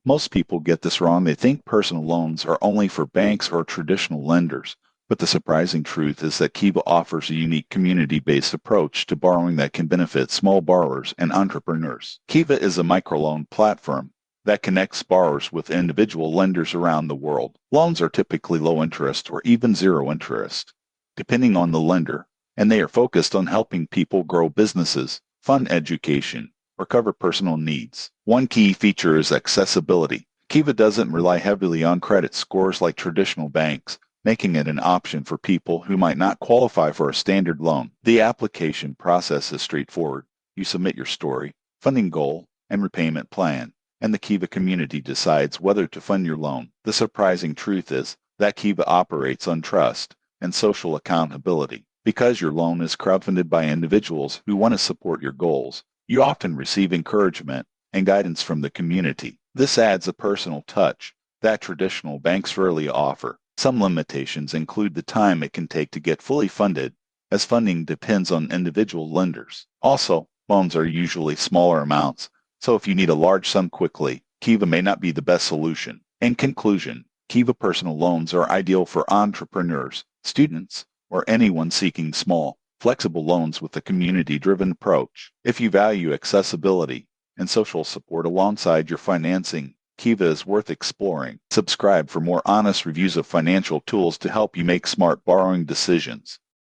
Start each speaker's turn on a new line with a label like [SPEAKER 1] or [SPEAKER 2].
[SPEAKER 1] Most people get this wrong. They think personal loans are only for banks or traditional lenders. But the surprising truth is that Kiva offers a unique community-based approach to borrowing that can benefit small borrowers and entrepreneurs. Kiva is a microloan platform that connects borrowers with individual lenders around the world. Loans are typically low interest or even zero interest, depending on the lender, and they are focused on helping people grow businesses, fund education, or cover personal needs. One key feature is accessibility. Kiva doesn't rely heavily on credit scores like traditional banks, making it an option for people who might not qualify for a standard loan. The application process is straightforward. You submit your story, funding goal, and repayment plan, and the Kiva community decides whether to fund your loan. The surprising truth is that Kiva operates on trust and social accountability. Because your loan is crowdfunded by individuals who want to support your goals, you often receive encouragement and guidance from the community. This adds a personal touch that traditional banks rarely offer. Some limitations include the time it can take to get fully funded, as funding depends on individual lenders. Also, loans are usually smaller amounts, so if you need a large sum quickly, Kiva may not be the best solution. In conclusion, Kiva personal loans are ideal for entrepreneurs, students, or anyone seeking small, flexible loans with a community-driven approach. If you value accessibility and social support alongside your financing, Kiva is worth exploring. Subscribe for more honest reviews of financial tools to help you make smart borrowing decisions.